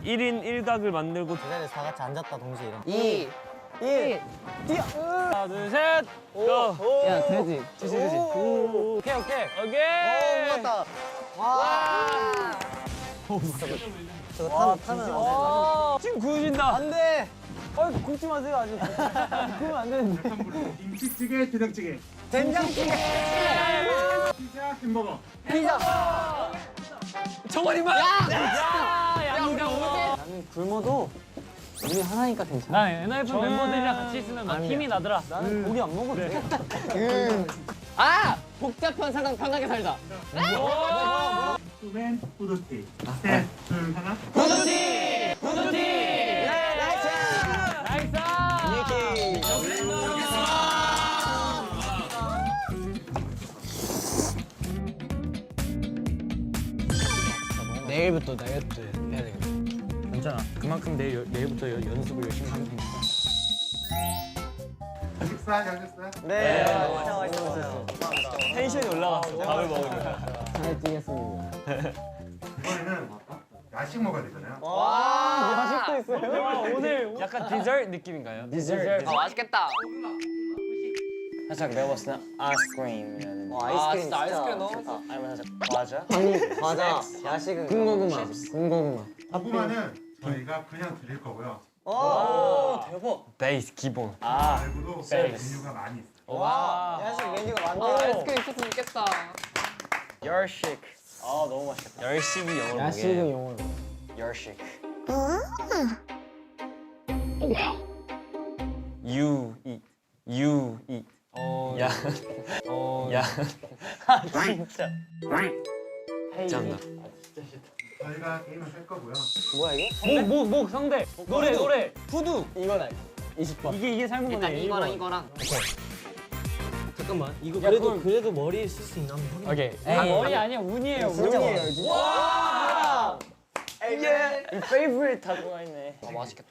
일인 1각을 만들고 그 자리에 다 같이 앉았다 동시에 이런 2, 1, 뛰어! 하나 둘 셋 고! 야, 되지. 오케이 맞다 와 저거 타면 지금 구워진다 안돼 굽지 마세요, 아직. 구우면 안 되는데. 김치찌개, 된장찌개, 된장찌개 피자, 햄버거. 정원이만 나는 굶어도 우리 하나니까 괜찮아. 난 NF 멤버들이랑 같이 있으면 막 힘이 나더라. 나는 고기 안 먹어도 돼. 복잡한 상황 편하게 살자. 수벤, 후드티. 셋, 둘, 하나. 후드티! 나이스! 내일부터 다이어트 해야 되겠다. 괜찮아. 그만큼 내일부터 연습을 열심히 하면 되니까. 식사 잘 됐어요? 네 진짜 맛있었어요 텐션이 올라갔어. 밥을 먹으니까. 잘 뛰겠습니다. 이번에는 야식 먹어야 되잖아요. 맛있도 있어요 오늘 약간 디저트 느낌인가요? 디저트. 맛있겠다. 살짝 내가 봤을 때 아이스크림이라는. 아이스크림 진짜 아이스크림 너무 좋다. 아니면 살짝 과자? 과자 야식은 군고구마. 고구마는 저희가 그냥 드릴 거고요. 오 대박. 베이스 기본. 말고도 서비스. 메뉴가 많이 있어요. 와. 야식 메뉴가 많네 아이스크림 있었으면 좋겠다. 열식. 아 너무 맛있겠다. 열식이 영어로 야식은 영어로. 열식. You eat. You eat. 야. 야. 진짜. 짱나. 저희가 게임을 할 거고요. 뭐야 이거? 목 성대. 노래. 푸드. 이거다. 20번. 이게 삶은 일단 거네. 이거랑. 잠깐만 이거 그래도 머리에 쓸 수 있나 한번 확인. 오케이. 머리 아니야 운이에요. 진짜 운이에요. 맛있어. 와. 이 페이브릿 다 들어가 있네. 맛있겠다.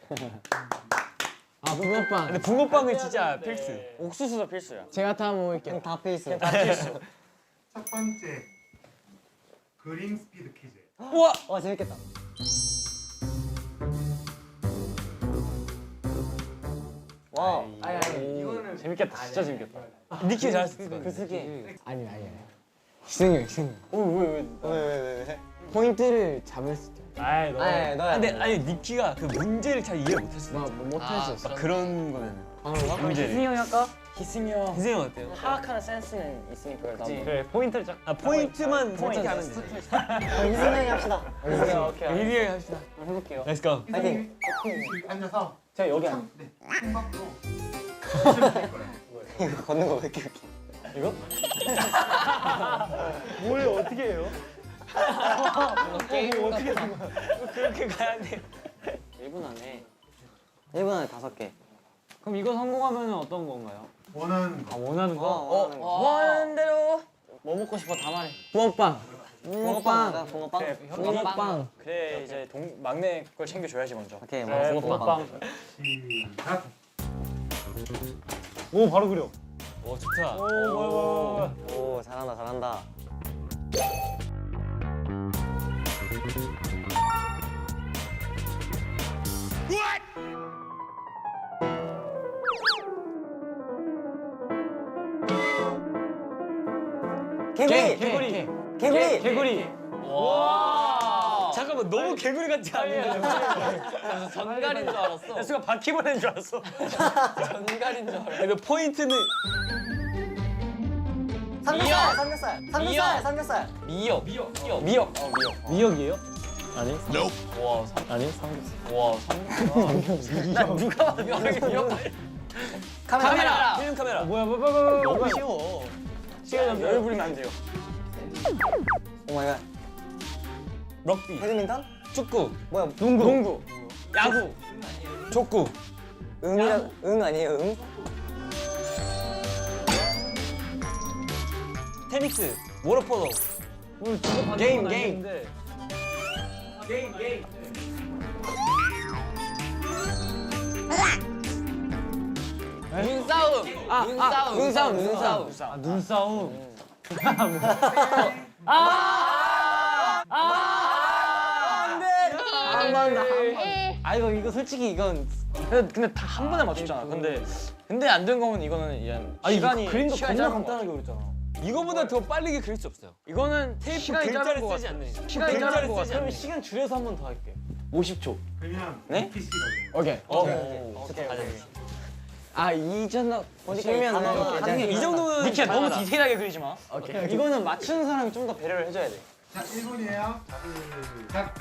붕어빵. 근데 붕어빵은 진짜 필수. 옥수수도 필수야. 제가 다 먹을게요. 다 페이스 다 필수. 첫 번째 그림 스피드 퀴즈. 우와. 와 재밌겠다 와 이거는 재밌겠다. 진짜 재밌겠다. 니키 잘했어. 그 스키 아니. 희승이. 왜 포인트를 잡을 수 있죠. 아이 너. 너야 근데 아니 니키가 그 문제를 잘 이해 못했어. 못했었어. 막 그런 거는. 문제를. 희승이 형이 할까? 희승이 형 어때요? 파악하는 센스는 있으니까 나도. 그래 포인트를 쫙. 포인트만 솔직히 하면 돼. 희승이 합시다 오케이. 희승이 형 합시다. 해볼게요. Let's go. 파이팅. 앉아서 제가 여기 앉아. 네, 손 밖으로 실 거예요. 이거 걷는 거 왜 이렇게 웃겨 뭘 어떻게 해요? 게임 어떻게 된 거야? 그렇게 가야 돼. 1분 안에. 1분 안에 5개 그럼 이거 성공하면 어떤 건가요? 원하는 아 원하는 거? 원하는 거. 원하는 대로. 뭐 먹고 싶어 다 말해. 붕어빵. 붕어빵 붕어빵 그래, 붕어빵. 그래 이제 막내 걸 챙겨줘야지 먼저. 오케이 그래, 붕어빵 시작. 오 바로 그려. 오 좋다. 오 잘한다 개구리 개구리. 와. 잠깐만 너무 개구리 같지 않냐? 전갈인 줄 알았어. 야 순간 바퀴벌레인 줄 알았어. 전갈인 줄 알았어. 근데 포인트는 삼겹살 미역. 미역. 미역이에요? 아니. 와 아니 삼겹살. 와 삼겹살. 나 누가 봐도 미역. 카메라. 필름 카메라. 뭐야. 너무 쉬워. 시간 열 부리면 안 돼요. 오마이갓 럭비. 배드민턴? 축구. 뭐야 농구. 야구. 족구. 응 아니에요 응? 테니스, 워터폴로. 오늘 주고 게임, 받는 건 게임. 아니는데. 눈싸움. 눈싸움. 아 눈싸움. 아 이거 솔직히 이건 근데 다 한 번에 맞췄잖아. 근데 안 된 거면 이거는 시간이 그림도 시간이 겁나 짧은 거. 간단하게 그렸잖아. 이거보다 더 빠르게 그릴 수 없어요. 이거는 테이프 시간이 짧은 글자를 거 쓰지 같아. 않는. 시간이 짧은 거 같아. 그럼 그럼 시간 줄여서 한 번 더 할게. 50초. 그러면 네? 니키 씨가 돼요. 오케이. 오케이. 아 이전에 그러면 이 정도는 니키야 너무 디테일하게 그리지 마. 오케이. 이거는 맞추는 사람이 좀 더 배려를 해줘야 돼. 자 1분이에요. 시작.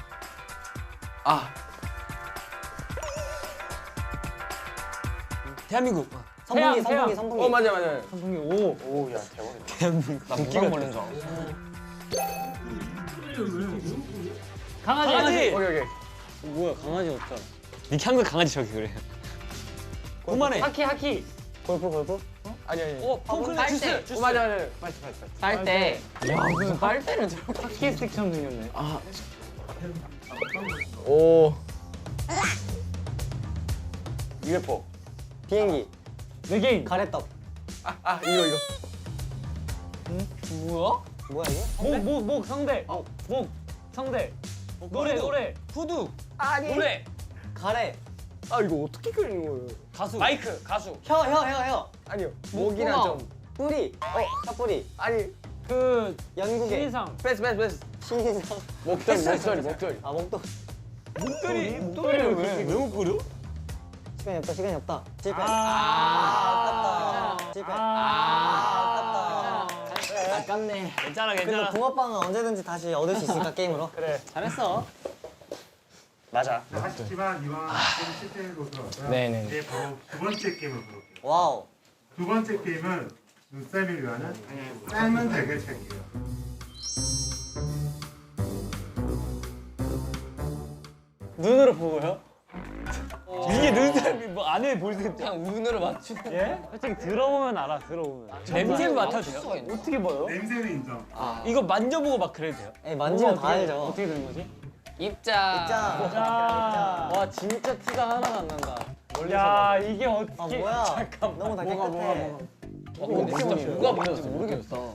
대한민국. 선풍기. 맞아. 선풍기 오. 오야 대박이다. 나 무기가 걸린 줄 알았어. 강아지. 오케이. 뭐야 강아지 없잖아. 니키 한국 강아지 저기 그래. 그만해. 하키. 골프? 아니. 퐁클레 주스. 맞아. 빨대. 야 무슨 빨대는 저렇게 하키 스틱처럼 생겼네. 오. UFO. 비행기. 외계인. 가래떡. 이거. 뭐야? 뭐야 이거? 목 성대. 목 성대. 노래. 후드. 아니. 노래. 가래. 아 이거 어떻게 그리는 거예요? 가수. 마이크. 가수. 혀. 아니요. 목이랑 좀. 뿌리. 혀뿌리. 아니. 그 연구개. 신상. 패스. 신인상. 목소리. 아 목도. 목도리를 왜 못 그려? 시간이 없다. 실패. 아. 아깝다. 실패. 아깝다. 아깝네. 괜찮아. 근데 붕어빵은 언제든지 다시 얻을 수 있으니까 게임으로. 그래. 잘했어. 맞아. 네, 아쉽지만 이번 게임 실패로 들어왔고요. 네네. 이제 바로 두 번째 게임을 볼게요. 와우. 두 번째 게임은 눈썰미를 위한 삶은 달걀 찾기예요. 눈으로 보고요? 이게 눈썹이 뭐 안에 보일 수 그냥 눈으로 맞추는. 예? 솔직히 들어보면 알아. 들어보면. 냄새를 맡아도 돼요? 어떻게 봐요? 냄새는 인정. 이거 만져보고 막 그래도 돼요? 에이, 만지면 다 알죠. 어떻게 되는 거지? 입자. 자. 와 진짜 티가 하나도 안 난다. 야 이게 아 어떻게? 뭐야? 너무 다 깨끗해. 근데 진짜 뭐가 보였어 모르겠어.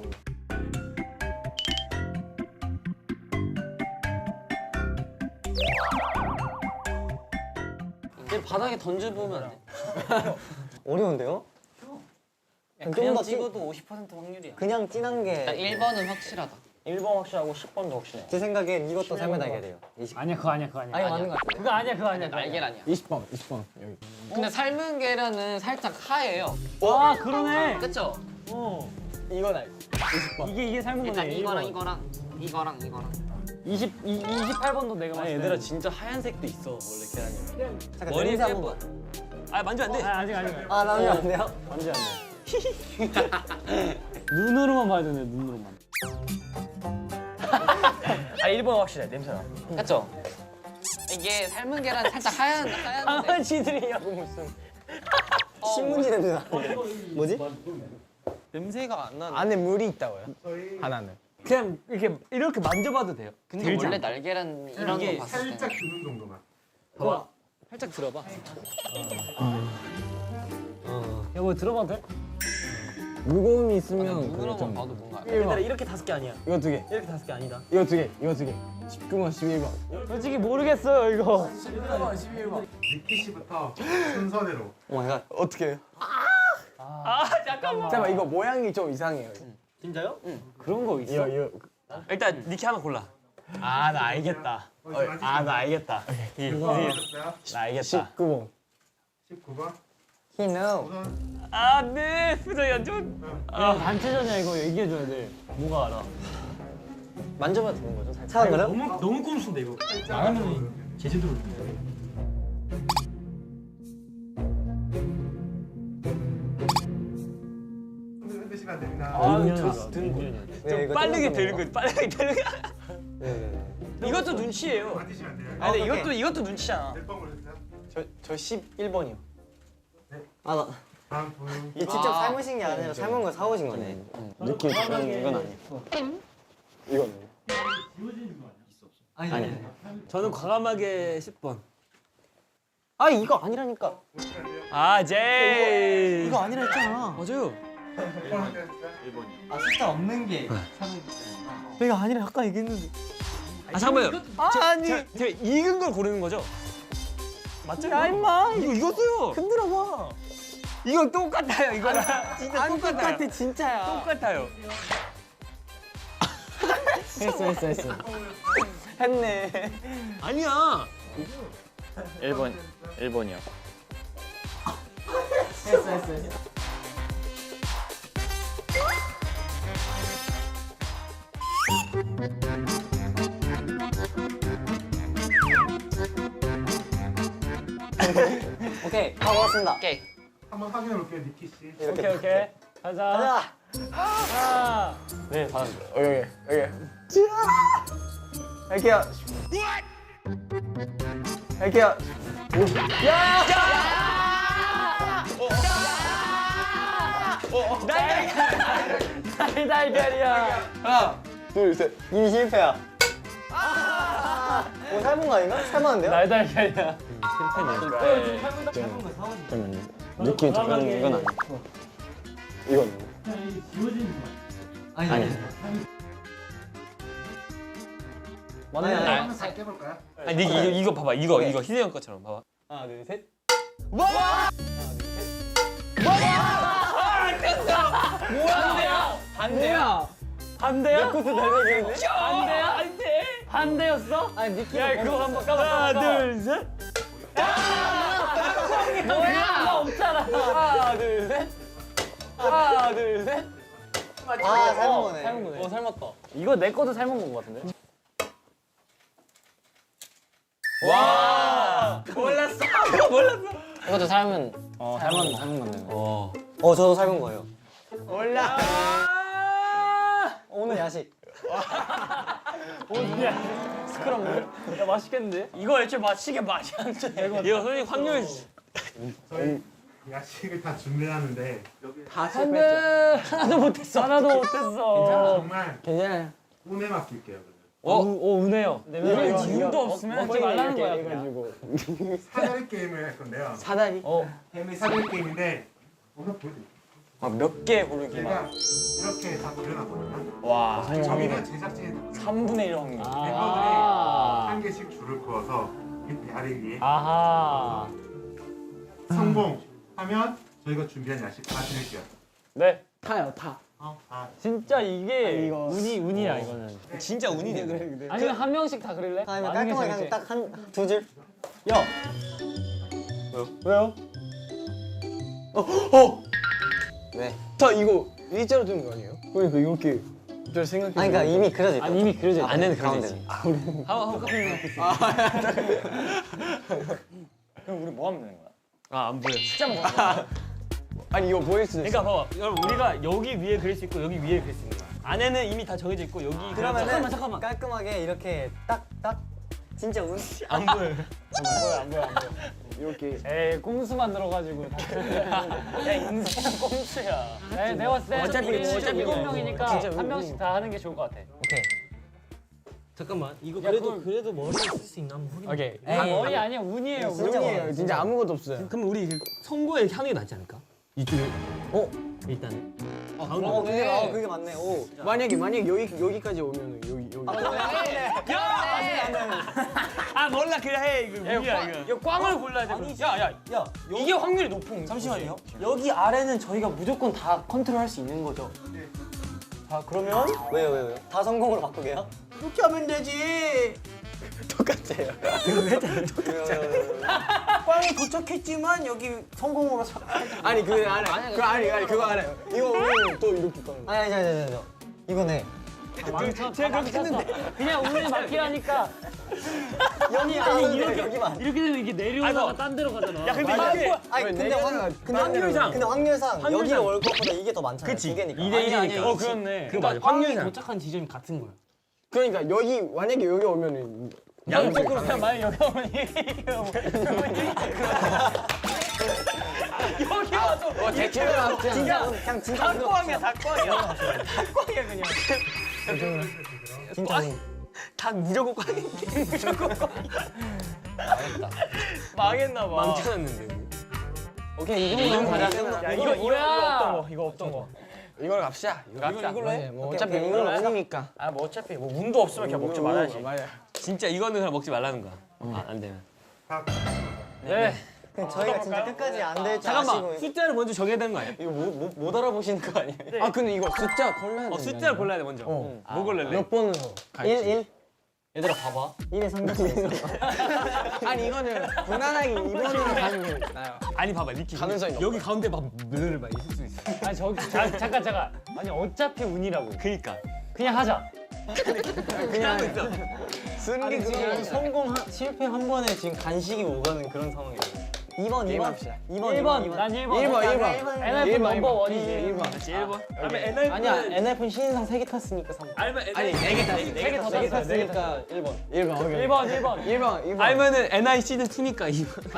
얘 바닥에 던져보면 안 돼? 어려운데요? 그냥 더 찍어도 50% 확률이야. 그냥 진한 게. 1번은 확실하다. 1번 확실하고 10번도 확실해. 제 생각엔 이것도 삶은 달걀 돼요. 아니야 그거 아니야. 아니 맞는 것 같아요. 그거 아니야. 날개 아니야. 20번 여기. 근데 삶은 계란은 살짝 하얘요. 아 그러네. 그쵸? 어. 이건 알고. 이게 삶은 일단 거네. 이거랑 28번도 내가 맞았어. 얘들아 진짜 하얀색도 있어 원래 계란이. 잠깐 머리 냄새 예뻐. 한번 봐. 아 만지면 안 돼. 아직. 아 나면 안 돼요? 완전 안 돼. 눈으로만 봐야 되네. 눈으로만. 아 1번 확실해 냄새나. 그쵸? 이게 삶은 계란 살짝 하얀데. 강아지들이냐고 무슨. 신문지 냄새 나는데. 뭐지? 냄새가 안 나는. 안에 물이 있다고요? 저희 하나는. 그냥 이렇게 만져봐도 돼요. 근데 원래 날계란 이런 거 봤을 때 살짝 주는 정도만. 봐봐. 살짝 들어봐. 여보 들어봐도 돼? 무거움이 있으면 눈으로만 봐도 뭔가. 얘들아 이렇게 5개 아니야. 이거 2개, 이렇게 5개 아니다. 이거 2개, 이거 2개. 19번, 11번. 솔직히 모르겠어요 이거. 니키 씨부터 순서대로. 오 마이 갓. 어떻게 해요? 잠깐만. 잠깐만, 이거 모양이 좀 이상해요. 진짜요? 그런 거 있어? 이거. 일단 니키 하나 골라. 아 나 알겠다. 아 나 알겠다. 하셨어요? 나 알겠다. 19번. 19번. He know. 우선 아 네. 표정이 안 좋은. 야 단체전이야 이거 얘기해줘야 돼. 뭐가 알아? 만져봐도 되는 거죠? 살짝. 차가워요? 너무 꼼수인데 이거. 나가면 제주도. 흔드시면 안 됩니다. 네, 이거 빠르게 좀 되는 거지. 빠르게 되는 거. 네. 이것도 눈치예요. 만지시면 안 돼요. 아니 근데 오케이. 이것도 눈치잖아. 몇 번 걸렸어요? 저 11번이요. 다음 분. 이게 직접 삶으신 게 아니라 삶은 걸 사오신 거네. 느낌 좋은 이건 아니야. 이건 아니. 저는 과감하게 10번. 아 이거 아니라니까. 아 제이. 이거 아니라 했잖아. 맞아요. 아 숫자 없는 게. 내가 아니라 아까 얘기했는데. 아 잠깐만요. 아니. 제가 익은 걸 고르는 거죠? 맞죠? 야 임마. 이거 익었어요. 흔들어봐. 이건 똑같아요. 이거랑 진짜 안 똑같아요. 똑같아 진짜야. 똑같아요. 했어. 했네. 아니야. 1번이요. 했어. 오케이, 다 먹었습니다. 오케이. 한번 확인해 볼게요, 니키 씨. 오케이. 가자. 가자. 하나. 네, 다. 여기. 할게요. 할게요. 달걀이야. 하나, 둘, 셋. 이미 실패야. 뭐 삶은 거 아닌가? 삶았는데요? 달걀이야. 잠깐만요. 느낌 좋은 이건 아니야. 이건 아니. 맞네. 아니. 한번 다 깨볼까요? 아니 이거 봐봐. 이거 희대형 것처럼 봐봐. 하나, 둘, 셋. 반대야. 반대야? 코스 달달이네. 반대야? 반대. 반대였어? 아니 니키. 야, 그거 한번 까봐. 하나, 둘, 셋. 뭐야? 없잖아. 하나, 둘, 셋. 하나, 둘, 셋. 아, 삶은 거네. 삶은 거네. 삶았다. 이거 내 것도 삶은 건 것 같은데? 와. 몰랐어. 이것도 삶은 삶은 건데. 저도 삶은 거예요. 몰라. 오늘 야식. 스크럼블? 야, 맛있겠는데? 이거 애초에 마시게 맛이 안 돼. 이거 솔직히 확률 저희 야식을 다 준비하는데 안 돼. 하나도 못했어. 정말 괜찮아요. 운에 맡길게요. 그러면. 오, 은혜요. 이거 이유도 없으면 먹지 말라는 거야. 그냥. 해가지고 사다리 게임을 할 건데요. 사다리. 사다리 게임인데 오늘 보여드릴게요. 몇 개 고르기 제가 이렇게 다 그려놨거든요. 와. 저희는 제작진이 3분의 1 확률. 멤버들이 한 개씩 줄을 그어서 이 다리 위에 아하. 성공하면 저희가 준비한 야식 다 드릴게요. 네. 타요 타. 진짜 이게 이거. 운이야 이거는. 진짜 운이네. 아니면 한 명씩 다 그릴래? 아니면 많은 게 깔끔하게 재밌지. 딱 한 두 줄. 야. 왜요? 네. 다 이거 일자로 두는 거 아니에요? 그러니까 이렇게 저 생각해. 아니 그러니까 이미 그려져 있다. 아니 이미 그려져 있다. 안에는 가운데는. 한번 그럼 우리 뭐 하면 되는 거야? 아안 보여. 숫자 먹어. 아니 이거 보일 수도 있어. 그러니까 봐봐. 여러분 우리가 여기 위에 그릴 수 있고 여기 위에 그릴 수 있는 거야. 안에는 이미 다 정해져 있고 여기 그러면은 잠깐만. 깔끔하게 이렇게 딱 진짜 운. 안 보여. 안 보여. 이렇게. 에이 꼼수 만들어가지고. 야 인생 꼼수야. 내가 봤을 때 어차피 우리 진짜 7명이니까 진짜 한 명씩 다 하는 게 좋을 것 같아. 오케이. 잠깐만. 이거 그래도 머리에 쓸 수 있나 한번 확인. 오케이. 에이. 아, 머리 아니야 운이에요. 운이에요. 진짜 아무것도 없어요. 그럼 우리 선고에 하는 게 낫지 않을까? 이쪽에. 일단은. 그게 맞네. 오. 만약에 여기까지 오면은 여기. 아 몰라 그냥 해 이거 운이야 이거. 이거 꽝을 골라야 돼. 야야. 이게 확률이 높은 거. 잠시만요. 여기 아래는 저희가 무조건 다 컨트롤할 수 있는 거죠? 자 그러면 왜요? 다 성공으로 바꾸게요? 이렇게 하면 되지. 똑같아요. 꽝에 도착했지만 여기 성공으로 아니 그거 알아요. 그거 알아요. 이거 오면 또 이렇게 가는 거. 아니 이거네. 제가 그렇게 했는데 그냥 운에 맡기라니까. 여기만. 이렇게 되면 이게 내려오다가 딴 데로 가잖아. 야 근데 이게 아니 근데 확률상. 근데 확률상 여기가 월컵보다 이게 더 많잖아요. 그치. 두 개니까. 2대 1이니까. 그렇네. 그 맞아. 확률상. 도착한 지점이 같은 거야. 그러니까 여기 만약에 여기 오면은 양쪽으로 그냥 만약 여기 오면 여기 대충 맞지 진짜 그냥 진짜 닭광이야 닭광이야. 닭광이야 그냥. 진짜 닭 무조건 꽝인데 무조건 꽝. 망했나 봐. 망쳐놨는데. 오케이 이 정도는 가자. 야 이거 없던 거 이거 없던 거. 이걸로 갑시다. 이걸로 해. 뭐 어차피 이걸로 아니니까. 아 뭐 어차피 뭐 운도 없으면 그냥 먹지 말아야지. 맞아. 진짜 이거는 그냥 먹지 말라는 거야. 안 되면. 네. 저희가 진짜 끝까지 안 될 줄 잠깐만 아시고 숫자를 먼저 정해야 되는 거 아니야? 이거 못 알아보시는 거 아니에요? 아 근데 이거 숫자 골라야 돼. 숫자를 골라야 돼 먼저. 뭐 골랄래? 몇 번으로? 1 얘들아 봐봐. 1에 상관없어. 아니 이거는 무난하게 2번으로 가는 게 나요. 아니 봐봐 리키. 가능성이 여기 가운데 막 물을 막 있을 수 있어. 아니 저기 잠깐. 아니 어차피 운이라고. 그니까. 그냥 하자. 그냥 있어. 아니 지금 성공 실패 한 번에 지금 간식이 오가는 그런 상황이에요. 2번 게임합시다. 1번. 난 1번. 1번. NF 넘버 1이지. 1번. 같이 1번. 아니면 NF. 아니야 NF는 신인상 3개 탔으니까 3번. 아니면 아니 4개 탔어. 4개 더 4개 탔어요. 탔으니까 1번. 1번. 1번. 아니면은 NI 시즌 2니까 2번.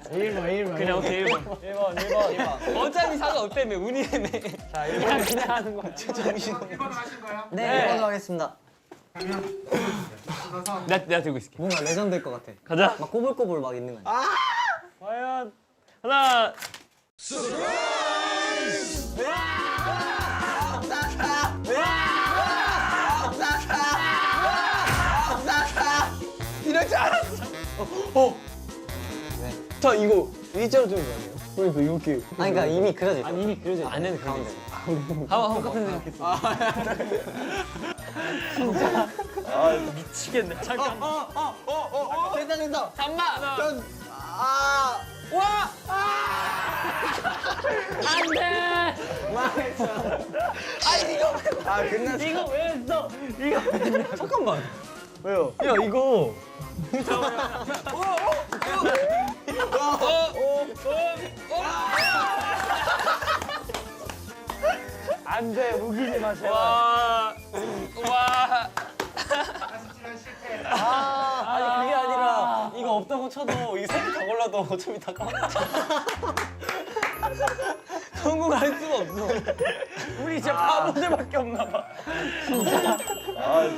1번. 그냥 오케이 1번. 1번. 어차피 상관 없다며 운이네. 자 1번 그냥 하는 거야. 1번 하신 거예요? 네, 1번 하겠습니다. 그러면 뜯어서 내가 들고 있을게. 뭔가 레전드일 것 같아. 가자. 막 꼬불꼬불 막 있는 거 아니야? 과연 하나. 이럴 줄 알았어. 저 이거 일자로 들은 거 아니에요? 그러니까 이렇게. 아니 그러니까 이미 그려져 있어. 이미 그려져 있어. 안에는 가운데. 똑같은 생각했어. 미치겠네. 잠깐. 된다. 잠만. 안돼. 아 끝났어. 이거 왜 했어? 잠깐만. 왜요? 야 이거. 안돼 우기지 마세요. 와. 하시지만 실패. 아니 그게 아니라 이거 없다고 쳐도 이 3개 다 골라도 어차피 다 까먹었어. 성공할 수가 없어. 우리 진짜 바보들밖에 없나 봐.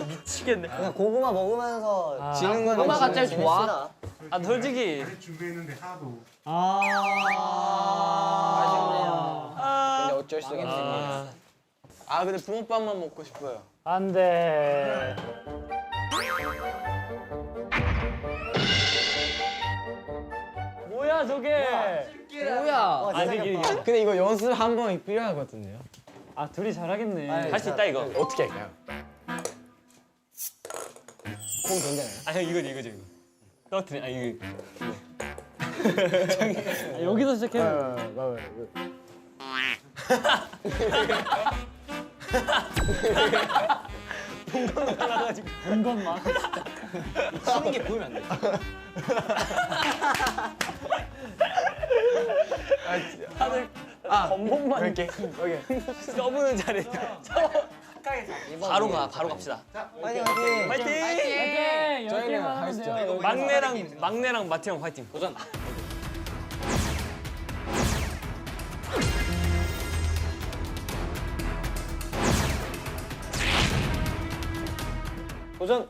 미치겠네. 그냥 고구마 먹으면서 지는 거는 고구마가 제일 좋아. 지냅시다. 아 솔직히. 준비했는데 하나도. 아쉽네요. 근데 어쩔 수가 없습니다. 아 근데 붕어빵만 먹고 싶어요. 안돼. 뭐야 저게? 뭐야? 아직 이게. 근데 이거 연습 한 번이 필요하거든요. 아 둘이 잘하겠네. 할 수 있다 이거. 어떻게 할까요? 공 괜찮아요? 아 형 이거지 이거. 떨어뜨려. 아 이거. 여기서 시작해. 본 것만. 치는 게 보이면 안 돼. 건봉만 이렇게. 서브는 잘해. 바로 갑시다. 화이팅 화이팅. 파이팅! 파이팅! 저희는 10개만 하면 가시죠. 돼요. 막내랑 마티 형 파이팅. 도전. 도전.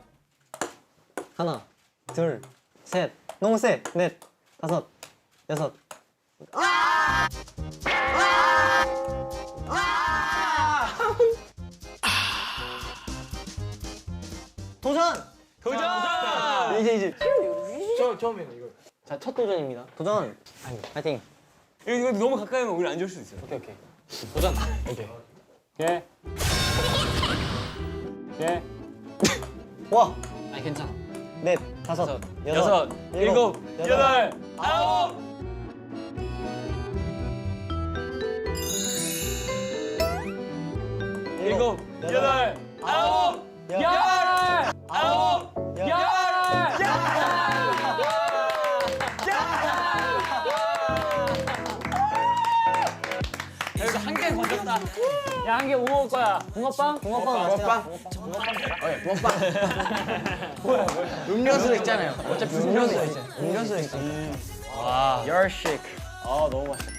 하나, 둘, 셋. 너무 세. 넷, 다섯, 여섯. 도전. 도전! 이제. 처음에는 이거. 자, 첫 도전입니다. 도전. 파이팅. 이거 너무 가까이 하면 우리 안 좋을 수 있어. 오케이 오케이. 도전. 오케이. 예. 예. 와. 아니 괜찮아. 넷, 다섯, 여섯, 일곱, 여덟, 아홉. 일곱, 여덟, 아홉, 열, 아홉, 열. 여기서 한 개 건졌다. 야 한 개 뭐 먹을 거야? 붕어빵? 붕어빵. 붕어빵. 음료수 있잖아요. 어차피 음료수 있잖아요. 음료수 있잖아요. 와. 열식. 아 너무 맛있다.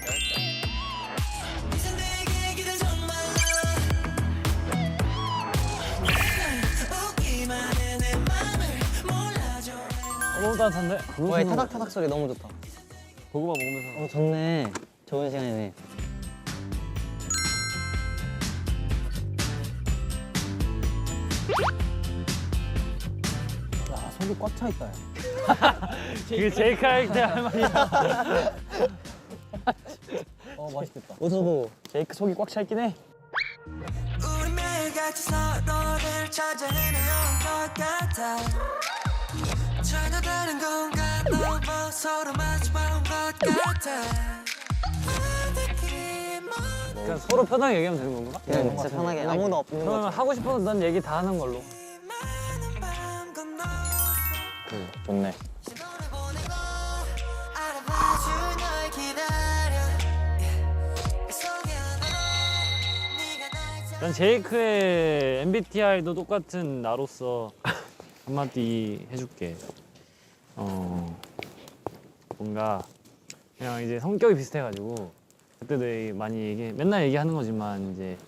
따뜻한데? 와, 이 타닥타닥 소리 너무 좋다. 고구마 먹으면서. 좋네. 좋은 시간이네. 야, 속이 꽉 차 있다. 그게 제이크 할때 할 말이야. 맛있겠다. 오서도 제이크 속이 꽉 차 있긴 해. 우리 매일같이 서로를 찾아 헤매온 것 같아 전혀 다른 공간 넘어 서로 마주본 것 같아 그냥 서로 편하게 얘기하면 되는 건가? 그냥 진짜 편하게 아무도 없는 그러면 거. 하고 싶어서 난 얘기 다 하는 걸로. 많은 밤 건너 좋네. 신호를 보내고 알아봐줄 널 기다려 그 속에 하나로 네가 날 난 제이크의 MBTI도 똑같은 나로서 한마디 해줄게. 뭔가 그냥 이제 성격이 비슷해가지고 그때도 많이 맨날 얘기하는 거지만 이제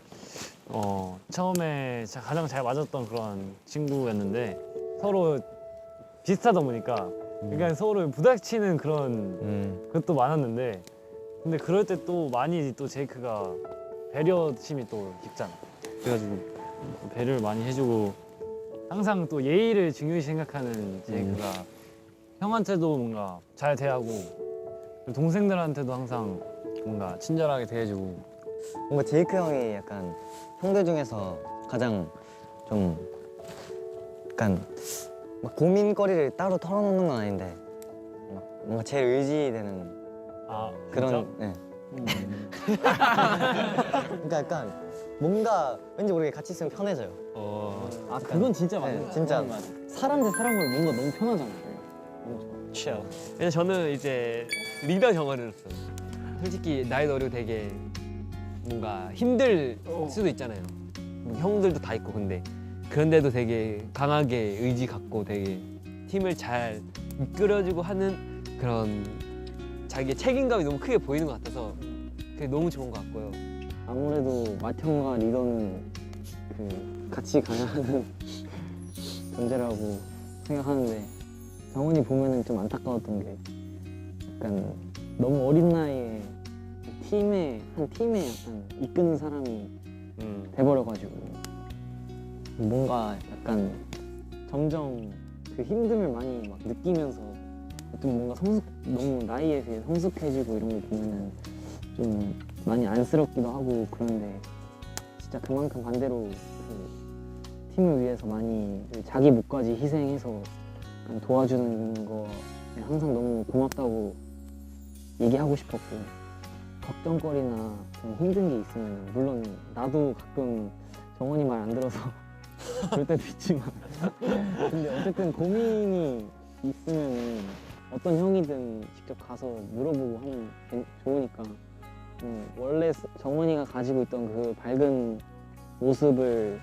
처음에 가장 잘 맞았던 그런 친구였는데 서로 비슷하다 보니까 그러니까 서로 부닥치는 그런 것도 많았는데 근데 그럴 때 또 많이 또 제이크가 배려심이 또 깊잖아. 그래가지고 배려를 많이 해주고 항상 또 예의를 중요히 생각하는 제이크가 형한테도 뭔가 잘 대하고 동생들한테도 항상 뭔가 친절하게 대해주고 뭔가 제이크 형이 약간 형들 중에서 가장 좀 약간 막 고민거리를 따로 털어놓는 건 아닌데 막 뭔가 제일 의지되는 아 그런. 네. 그러니까 약간 뭔가 왠지 모르게 같이 있으면 편해져요. 아 그건 진짜 네, 맞는 진짜. 사람 대 사람을 뭔가 너무 편하잖아. 취향. 그냥 저는 이제 리더 정원으로서 솔직히 나이도 어리고 되게 뭔가 힘들 수도 있잖아요. 형들도 다 있고 근데 그런데도 되게 강하게 의지 갖고 되게 팀을 잘 이끌어주고 하는 그런 자기의 책임감이 너무 크게 보이는 것 같아서 그게 너무 좋은 것 같고요. 아무래도 맏형과 리더는 그 같이 가야 하는 존재라고 생각하는데 정원이 보면은 좀 안타까웠던 게 약간 너무 어린 나이에 한 팀에 약간 이끄는 사람이 돼버려가지고 뭔가 약간 점점 그 힘듦을 많이 막 느끼면서 좀 뭔가 너무 나이에 비해 성숙해지고 이런 거 보면은 좀 많이 안쓰럽기도 하고 그런데 진짜 그만큼 반대로 그 팀을 위해서 많이 자기 목까지 희생해서 약간 도와주는 거에 항상 너무 고맙다고 얘기하고 싶었고 걱정거리나 좀 힘든 게 있으면 물론 나도 가끔 정원이 말 안 들어서 그럴 때도 있지만 근데 어쨌든 고민이 있으면 어떤 형이든 직접 가서 물어보고 하면 좋으니까 원래 정원이가 가지고 있던 그 밝은 모습을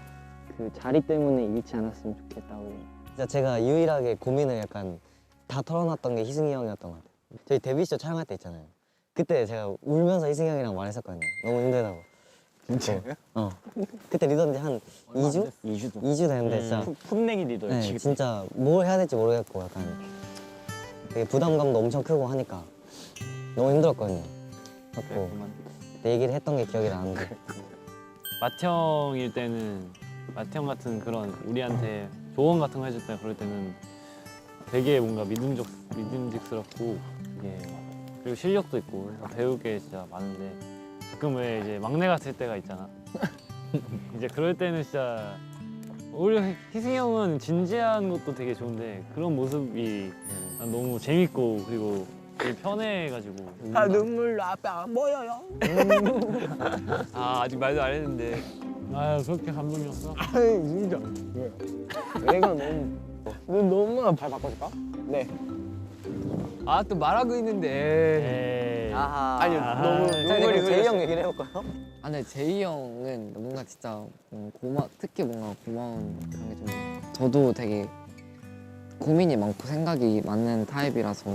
그 자리 때문에 잃지 않았으면 좋겠다고. 진짜 제가 유일하게 고민을 약간 다 털어놨던 게 희승이 형이었던 것 같아요. 저희 데뷔쇼 촬영할 때 있잖아요. 그때 제가 울면서 희승이 형이랑 말했었거든요. 너무 힘들다고. 진짜요? 그때 리더인데 한 2주? 2주 됐는데 진짜 풋내기 리더야. 네, 진짜 뭘 해야 될지 모르겠고 약간 되게 부담감도 엄청 크고 하니까 너무 힘들었거든요. 그래서 그때 얘기를 했던 게 기억이 나는데 맏형일 때는 맏형 같은 그런 우리한테 조언 같은 거 해줄 때 그럴 때는 되게 뭔가 믿음직스럽고 이게 그리고 실력도 있고 그래서 배울 게 진짜 많은데 가끔 왜 이제 막내 같을 때가 있잖아. 이제 그럴 때는 진짜 오히려 희승이 형은 진지한 것도 되게 좋은데 그런 모습이 난 너무 재밌고 그리고 되게 편해가지고 아 눈물 앞에 안 보여요. 아 아직 말도 안 했는데. 아 그렇게 감동이었어? 아이 진짜. 내가 너무 발 바꿔줄까? 네. 아 또 말하고 있는데. 에이. 아니 너무 자, 눈물이 그럼 제이 흘렸어. 형 얘기를 해볼까요? 아, 근데 제이 형은 뭔가 진짜 특히 뭔가 고마운 그런 게 좀 저도 되게 고민이 많고 생각이 많은 타입이라서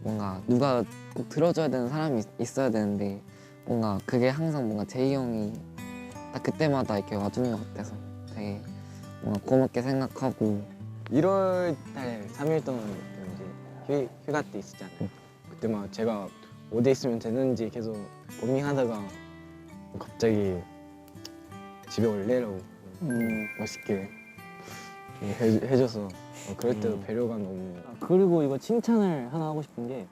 뭔가 누가 꼭 들어줘야 되는 사람이 있어야 되는데 뭔가 그게 항상 뭔가 제이 형이 딱 그때마다 이렇게 와주는 것 같아서 되게 뭔가 고맙게 생각하고 1월 달 3일 동안 휴가 때 있었잖아요. 그때 막 제가 어디 있으면 되는지 계속 고민하다가 갑자기 집에 올래라고 멋있게 해줘서 그럴 때도 배려가 너무. 그리고 이거 칭찬을 하나 하고 싶은 게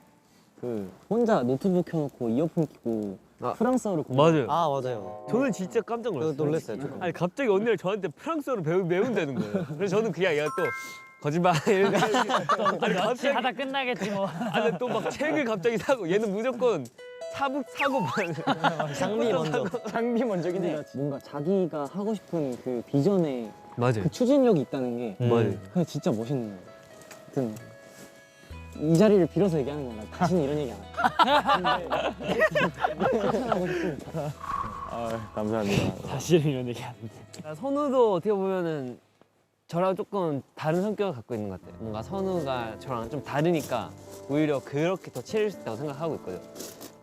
그 혼자 노트북 켜놓고 이어폰 끼고 프랑스어를 공부. 맞아요. 아 맞아요. 저는 진짜 깜짝 놀랐어요. 놀랐어요. 저도. 아니 갑자기 언니가 저한테 프랑스어를 외운다는 거예요. 그래서 저는 그게 아니라 또 거짓말 이렇게 아니 갑자기 하다 끝나겠지 뭐. 아니 또 막 책을 갑자기 사고 얘는 무조건 사고 장미 먼저. 장비 먼저긴 해. 뭔가 자기가 하고 싶은 그 비전에 맞아요. 그 추진력이 있다는 게 맞아요. 그게 진짜 멋있는 거예요. 하여튼 이 자리를 빌어서 얘기하는 거야. 나 다시는 이런 얘기 안 할게. 근데 칭찬하고 싶으니까. 감사합니다. 사실은 이런 얘기 안 돼. 선우도 어떻게 보면은 저랑 조금 다른 성격을 갖고 있는 것 같아요. 뭔가 선우가 저랑 좀 다르니까 오히려 그렇게 더 친해질 수 있다고 생각하고 있거든요.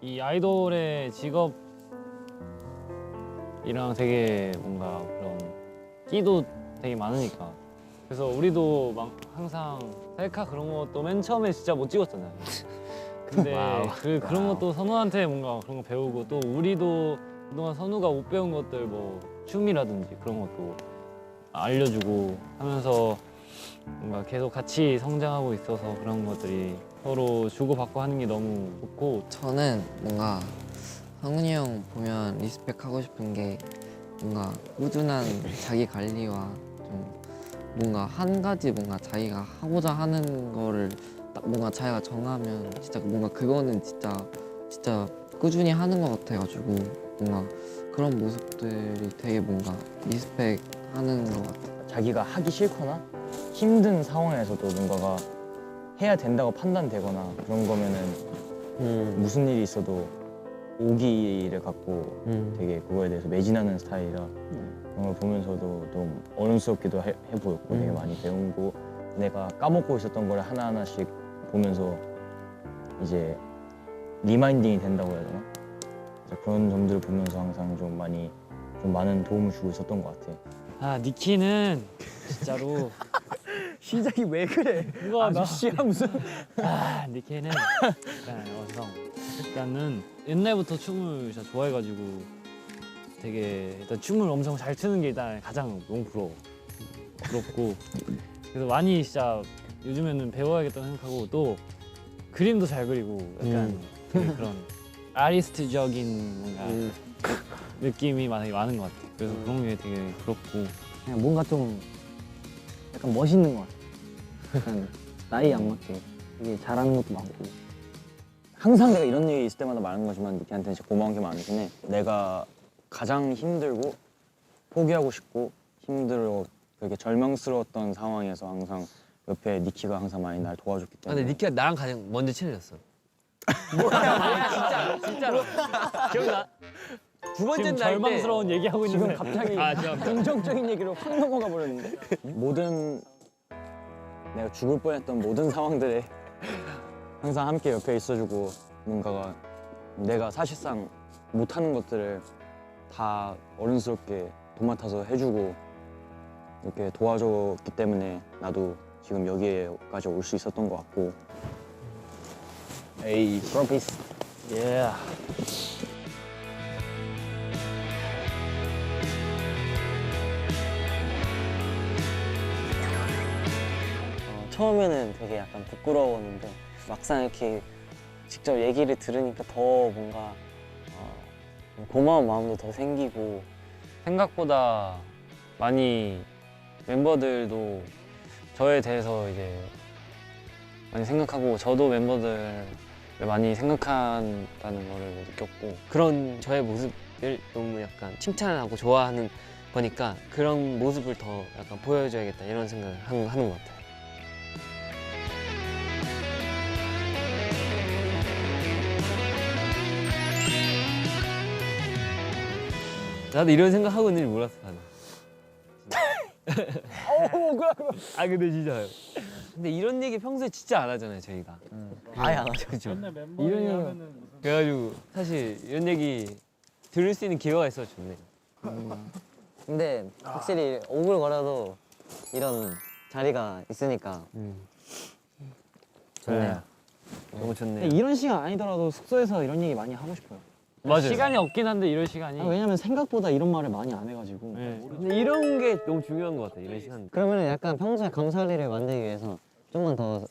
이 아이돌의 직업이랑 되게 뭔가 그런 끼도 되게 많으니까. 그래서 우리도 막 항상 셀카 그런 것도 맨 처음에 진짜 못 찍었잖아요. 근데 그런 것도 선우한테 뭔가 그런 거 배우고 또 우리도 그동안 선우가 못 배운 것들 뭐 춤이라든지 그런 것도 알려주고 하면서 뭔가 계속 같이 성장하고 있어서 그런 것들이 서로 주고받고 하는 게 너무 좋고. 저는 뭔가 성훈이 형 보면 리스펙하고 싶은 게 뭔가 꾸준한 자기 관리와 좀 뭔가 한 가지 뭔가 자기가 하고자 하는 거를 딱 뭔가 자기가 정하면 진짜 뭔가 그거는 진짜 꾸준히 하는 것 같아가지고 뭔가 그런 모습들이 되게 뭔가 리스펙하는 것 같아요. 자기가 하기 싫거나 힘든 상황에서도 뭔가가 해야 된다고 판단되거나 그런 거면은 무슨 일이 있어도 오기를 갖고 되게 그거에 대해서 매진하는 스타일이라 그런 걸 보면서도 좀 어른스럽기도 해 보였고 되게 많이 배우고 내가 까먹고 있었던 걸 하나하나씩 보면서 이제 리마인딩이 된다고 해야 되나? 그래서 그런 점들을 보면서 항상 좀 많은 도움을 주고 있었던 것 같아. 아 니키는 진짜로 시작이 왜 그래? 누가 아저씨야 무슨? 아 니키는 일단은 옛날부터 춤을 진짜 좋아해가지고 되게 일단 춤을 엄청 잘 추는 게 일단 가장 너무 부럽고 그래서 많이 진짜 요즘에는 배워야겠다고 생각하고 또 그림도 잘 그리고 약간 되게 그런 아티스트적인 뭔가 느낌이 많은 것 같아요. 그래서 그런 게 되게 부럽고. 그냥 뭔가 좀 약간 멋있는 것 같아. 약간 나이 안 맞게 되게 잘하는 것도 많고. 항상 내가 이런 얘기 있을 때마다 말하는 거지만 니키한테는 진짜 고마운 게 많긴 해. 내가 가장 힘들고 포기하고 싶고 힘들고 되게 절망스러웠던 상황에서 항상 옆에 니키가 항상 많이 날 도와줬기 아, 근데 때문에. 니키가 나랑 가장 먼저 친해졌어. 진짜로. 기억나? 두 번째 지금 날 때. 절망스러운 얘기하고 있는데 지금 갑자기 긍정적인 얘기로 확 넘어가 버렸는데 모든 내가 죽을 뻔했던 모든 상황들에 항상 함께 옆에 있어주고 뭔가가 내가 사실상 못하는 것들을 다 어른스럽게 도맡아서 해주고 이렇게 도와줬기 때문에 나도 지금 여기에까지 올 수 있었던 것 같고. 에이 프로피스. 예. 처음에는 되게 약간 부끄러웠는데 막상 이렇게 직접 얘기를 들으니까 더 뭔가 고마운 마음도 더 생기고 생각보다 많이 멤버들도 저에 대해서 이제 많이 생각하고 저도 멤버들을 많이 생각한다는 거를 느꼈고 그런 저의 모습을 너무 약간 칭찬하고 좋아하는 거니까 그런 모습을 더 약간 보여줘야겠다 이런 생각을 하는 것 같아요. 나도 이런 생각 하고 있는 줄 몰랐어 나는. 아 근데 진짜요. 근데 이런 얘기 평소에 진짜 안 하잖아요 저희가. 아예 안 하죠. 그렇죠. 이런 얘기 그래가지고 사실 이런 얘기 들을 수 있는 기회가 있어서 좋네. 근데 확실히 오글거려도 이런 자리가 있으니까 좋네요. 너무 좋네요. 이런 시간 아니더라도 숙소에서 이런 얘기 많이 하고 싶어요. 맞아요. 시간이 없긴 한데 이런 시간이. 왜냐면 생각보다 이런 말을 많이 안 해가지고. 네. 근데 이런 게 너무 중요한 것 같아. 이런 시간. 그러면 약간 평소에 감사할 일을 만들기 위해서 좀만 더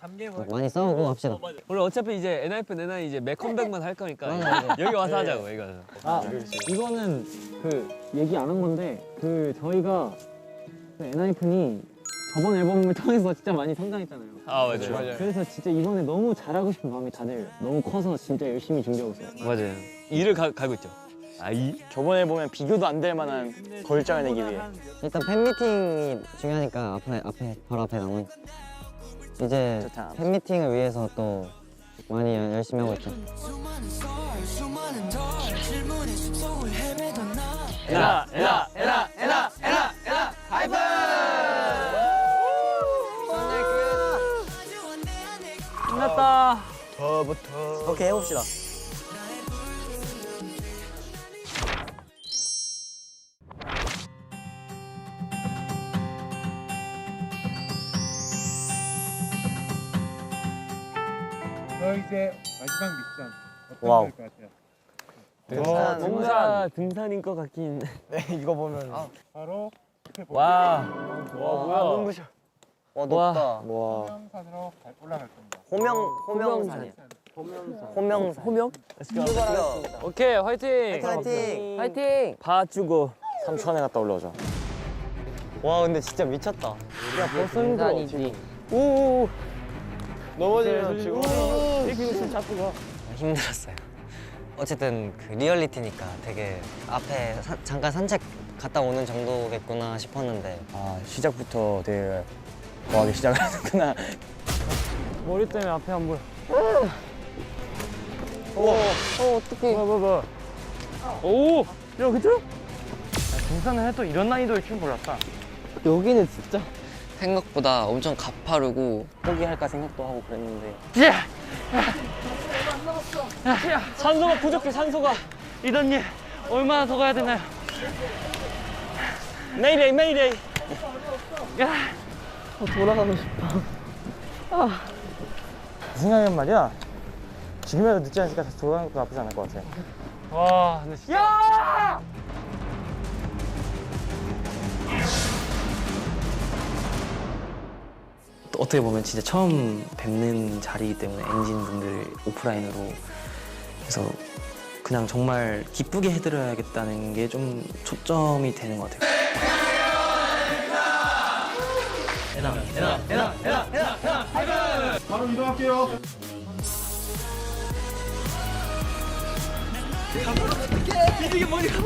많이 싸우고 합시다. 우리 어차피 이제 엔하이픈 엔하이 이제 맥컴백만 할 거니까 맞아. 여기 와서 하자고 여기 와서. 아 이거는 그 얘기 안 한 건데 그 저희가 그 엔하이픈이 저번 앨범을 통해서 진짜 많이 성장했잖아요. 아 맞아요. 그래서 진짜 이번에 너무 잘하고 싶은 마음이 다들 너무 커서 진짜 열심히 준비하고 있어요. 맞아요. 이를 갈고 있죠. 아 이? 저번에 보면 비교도 안 될 만한 걸작을 내기 위해 일단 팬미팅이 중요하니까 바로 앞에 남은 이제 좋다. 팬미팅을 위해서 또 많이 열심히 하고 있죠. 수많은 썰 수많은 덜 질문의 숲속을 헤매던 나 에라 하이픈! 끝났다. 오케이 해봅시다. 저 이제 마지막 미션 어떤 와우. 걸 것 같아요? 뭔가 등산인 것 같긴. 이거 보면 바로 와. 뭐야? 눈부셔. 와 높다. 와. 호명산으로 올라갈 겁니다. 호명산이야. 호명산. 호명? 오케이 화이팅. 파이팅. 화이팅! 봐주고. 3초 안에 갔다 올라오자. 와 근데 진짜 미쳤다. 등산이지. 넘어지면 지금 힘들었어요. 어쨌든 그 리얼리티니까 되게 앞에 잠깐 산책 갔다 오는 정도겠구나 싶었는데 아 시작부터 되게 거하게 시작을 하는구나. 머리 때문에 앞에 안 보여. 어떡해. 뭐. 오. 야 그죠? 등산을 해도 이런 난이도일 줄 몰랐다. 여기는 진짜 생각보다 엄청 가파르고 포기할까 생각도 하고 그랬는데 산소가 부족해 산소가. 이던님 얼마나 더 가야 되나요? 메이데이. 돌아가고 싶어. 그 생각하면 말이야. 지금이라도 늦지 않으니까 다시 돌아가는 것도 나쁘지 않을 것 같아. 와 근데 진짜. 어떻게 보면 진짜 처음 뵙는 자리이기 때문에 엔진 분들 오프라인으로 그래서 그냥 정말 기쁘게 해드려야겠다는 게 좀 초점이 되는 것 같아요. 바로 이동할게요. 이게 머리가.